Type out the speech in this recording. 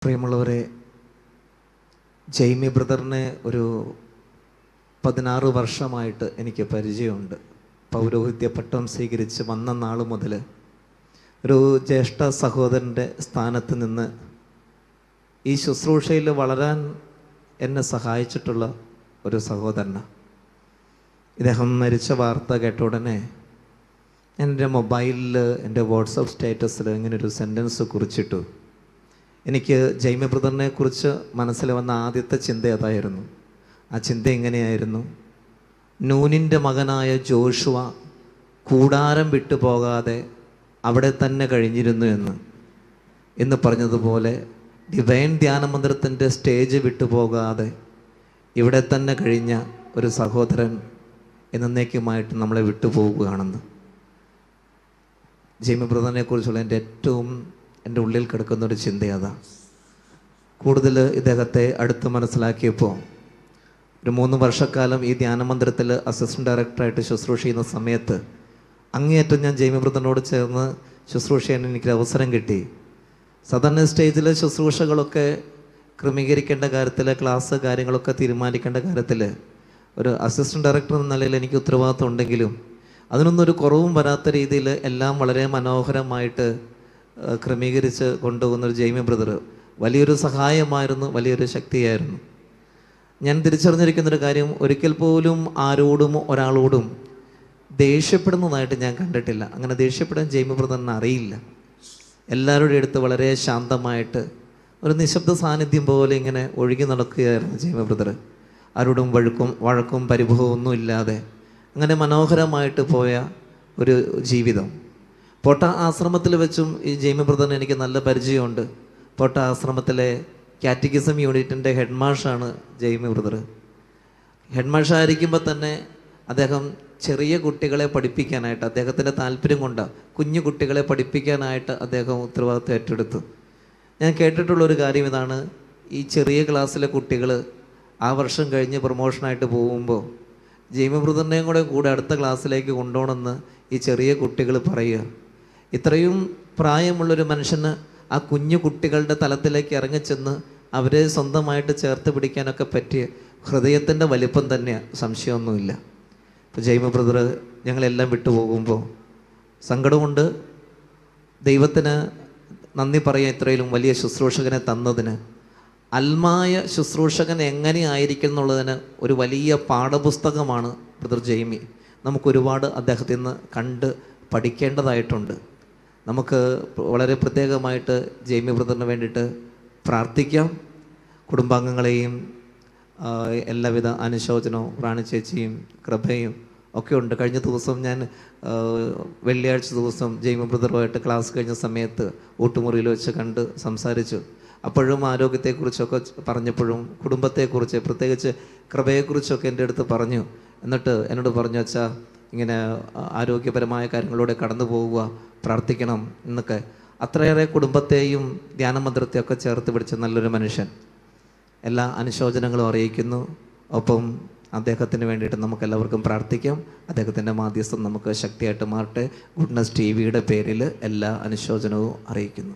പ്രിയമുള്ളവരെ, ജെയ്മി ബ്രദറിനെ ഒരു 16 വർഷമായിട്ട് എനിക്ക് പരിചയമുണ്ട്. പൗരോഹിത്യ പട്ടം സ്വീകരിച്ച് വന്ന നാൾ മുതൽ ഒരു ജ്യേഷ്ഠ സഹോദരൻ്റെ സ്ഥാനത്ത് നിന്ന് ഈ ശുശ്രൂഷയിൽ വളരാൻ എന്നെ സഹായിച്ചിട്ടുള്ള ഒരു സഹോദരനാണ്. ഇദ്ദേഹം മരിച്ച വാർത്ത കേട്ട ഉടനെ എൻ്റെ മൊബൈലിൽ, എൻ്റെ വാട്സപ്പ് സ്റ്റാറ്റസിൽ ഇങ്ങനൊരു സെൻറ്റൻസ് കുറിച്ചിട്ടു. എനിക്ക് ജെയ്മി ബ്രദറിനെ കുറിച്ച് മനസ്സിൽ വന്ന ആദ്യത്തെ ചിന്ത അതായിരുന്നു. ആ ചിന്ത ഇങ്ങനെയായിരുന്നു: നൂനിൻ്റെ മകനായ ജോഷുവ കൂടാരം വിട്ടു പോകാതെ അവിടെ തന്നെ കഴിഞ്ഞിരുന്നു എന്ന് പറഞ്ഞതുപോലെ ഡിവൈൻ ധ്യാനമന്ദിരത്തിൻ്റെ സ്റ്റേജ് വിട്ടു പോകാതെ ഇവിടെ തന്നെ കഴിഞ്ഞ ഒരു സഹോദരൻ എന്നേക്കുമായിട്ട് നമ്മളെ വിട്ടുപോകുകയാണെന്ന്. ജെയ്മി ബ്രദറിനെ കുറിച്ചുള്ള എൻ്റെ ഉള്ളിൽ കിടക്കുന്നൊരു ചിന്ത അതാ. കൂടുതൽ ഇദ്ദേഹത്തെ അടുത്ത് മനസ്സിലാക്കിയപ്പോൾ ഒരു 3 വർഷക്കാലം ഈ ധ്യാനമന്ദിരത്തിൽ അസിസ്റ്റന്റ് ഡയറക്ടറായിട്ട് ശുശ്രൂഷ ചെയ്യുന്ന സമയത്ത് അങ്ങേയറ്റം ഞാൻ ജെയ്മി ബ്രദറിനോട് ചേർന്ന് ശുശ്രൂഷ ചെയ്യാൻ എനിക്കൊരു അവസരം കിട്ടി. സാധാരണ സ്റ്റേജിലെ ശുശ്രൂഷകളൊക്കെ ക്രമീകരിക്കേണ്ട കാര്യത്തിൽ, ക്ലാസ് കാര്യങ്ങളൊക്കെ തീരുമാനിക്കേണ്ട കാര്യത്തിൽ ഒരു അസിസ്റ്റന്റ് ഡയറക്ടർ എന്ന നിലയിൽ എനിക്ക് ഉത്തരവാദിത്വം ഉണ്ടെങ്കിലും അതിനൊന്നും ഒരു കുറവും വരാത്ത രീതിയിൽ എല്ലാം വളരെ മനോഹരമായിട്ട് ക്രമീകരിച്ച് കൊണ്ടുപോകുന്നൊരു ജെയ്മി ബ്രദർ വലിയൊരു സഹായമായിരുന്നു, വലിയൊരു ശക്തിയായിരുന്നു. ഞാൻ തിരിച്ചറിഞ്ഞിരിക്കുന്നൊരു കാര്യം, ഒരിക്കൽ പോലും ആരോടും ഒരാളോടും ദേഷ്യപ്പെടുന്നതായിട്ട് ഞാൻ കണ്ടിട്ടില്ല. അങ്ങനെ ദേഷ്യപ്പെടാൻ ജെയ്മി ബ്രദറിന് അറിയില്ല. എല്ലാവരുടെ അടുത്ത് വളരെ ശാന്തമായിട്ട് ഒരു നിശബ്ദ സാന്നിധ്യം പോലെ ഇങ്ങനെ ഒഴുകി നടക്കുകയായിരുന്നു ജെയ്മി ബ്രദർ. ആരോടും വഴക്കും പരിഭവവും ഒന്നും ഇല്ലാതെ അങ്ങനെ മനോഹരമായിട്ട് പോയ ഒരു ജീവിതം. പോട്ട ആശ്രമത്തിൽ വെച്ചും ഈ ജെയ്മി ബ്രദറിന് എനിക്ക് നല്ല പരിചയമുണ്ട്. പോട്ട ആശ്രമത്തിലെ കാറ്റഗിസം യൂണിറ്റിൻ്റെ ഹെഡ് മാഷാണ് ജെയ്മി ബ്രദർ. ഹെഡ് മാഷായിരിക്കുമ്പോൾ തന്നെ അദ്ദേഹം ചെറിയ കുട്ടികളെ പഠിപ്പിക്കാനായിട്ട്, അദ്ദേഹത്തിൻ്റെ താല്പര്യം കൊണ്ട് കുഞ്ഞു കുട്ടികളെ പഠിപ്പിക്കാനായിട്ട് അദ്ദേഹം ഉത്തരവാദിത്വം ഏറ്റെടുത്തു. ഞാൻ കേട്ടിട്ടുള്ളൊരു കാര്യം ഇതാണ്: ഈ ചെറിയ ക്ലാസ്സിലെ കുട്ടികൾ ആ വർഷം കഴിഞ്ഞ് പ്രൊമോഷനായിട്ട് പോകുമ്പോൾ ജെയ്മി ബ്രദറിനെയും കൂടെ അടുത്ത ക്ലാസ്സിലേക്ക് കൊണ്ടുപോകണമെന്ന് ഈ ചെറിയ കുട്ടികൾ പറയുക. ഇത്രയും പ്രായമുള്ളൊരു മനുഷ്യന് ആ കുഞ്ഞു കുട്ടികളുടെ തലത്തിലേക്ക് ഇറങ്ങിച്ചെന്ന് അവരെ സ്വന്തമായിട്ട് ചേർത്ത് പിടിക്കാനൊക്കെ പറ്റിയ ഹൃദയത്തിൻ്റെ വലിപ്പം തന്നെയാണ്, സംശയമൊന്നുമില്ല. ഇപ്പോൾ ജെയ്മി ബ്രദർ ഞങ്ങളെല്ലാം വിട്ടുപോകുമ്പോൾ സങ്കടമുണ്ട്. ദൈവത്തിന് നന്ദി പറയാൻ ഇത്രയിലും വലിയ ശുശ്രൂഷകനെ തന്നതിന്. അൽമായ ശുശ്രൂഷകൻ എങ്ങനെയായിരിക്കും എന്നുള്ളതിന് ഒരു വലിയ പാഠപുസ്തകമാണ് ബ്രദർ ജെയ്മി. നമുക്കൊരുപാട് അദ്ദേഹത്തിൽ നിന്ന് കണ്ട് പഠിക്കേണ്ടതായിട്ടുണ്ട്. നമുക്ക് വളരെ പ്രത്യേകമായിട്ട് ജെയ്മി ബ്രദറിന് വേണ്ടിയിട്ട് പ്രാർത്ഥിക്കാം. കുടുംബാംഗങ്ങളെയും എല്ലാവിധ അനുശോചനവും റാണി ചേച്ചിയും കൃപയും ഒക്കെ ഉണ്ട്. കഴിഞ്ഞ ദിവസം ഞാൻ വെള്ളിയാഴ്ച ദിവസം ജെയ്മി ബ്രദറുമായിട്ട് ക്ലാസ് കഴിഞ്ഞ സമയത്ത് ഊട്ടുമുറിയിൽ വെച്ച് കണ്ട് സംസാരിച്ചു. അപ്പോഴും ആരോഗ്യത്തെക്കുറിച്ചൊക്കെ പറഞ്ഞപ്പോഴും കുടുംബത്തെക്കുറിച്ച്, പ്രത്യേകിച്ച് കൃപയെക്കുറിച്ചൊക്കെ എൻ്റെ അടുത്ത് പറഞ്ഞു. എന്നിട്ട് എന്നോട് പറഞ്ഞു, അച്ഛാ, ഇങ്ങനെ ആരോഗ്യപരമായ കാര്യങ്ങളിലൂടെ കടന്നു പോവുക, പ്രാർത്ഥിക്കണം എന്നൊക്കെ. അത്രയേറെ കുടുംബത്തെയും ധ്യാനമന്ദിരത്തെയും ഒക്കെ ചേർത്ത് പിടിച്ച നല്ലൊരു മനുഷ്യൻ. എല്ലാ അനുശോചനങ്ങളും അറിയിക്കുന്നു. ഒപ്പം അദ്ദേഹത്തിന് വേണ്ടിയിട്ട് നമുക്കെല്ലാവർക്കും പ്രാർത്ഥിക്കാം. അദ്ദേഹത്തിൻ്റെ മാധ്യസ്ഥം നമുക്ക് ശക്തിയായിട്ട് മാറട്ടെ. ഗുഡ്നസ് TV യുടെ പേരിൽ എല്ലാ അനുശോചനവും അറിയിക്കുന്നു.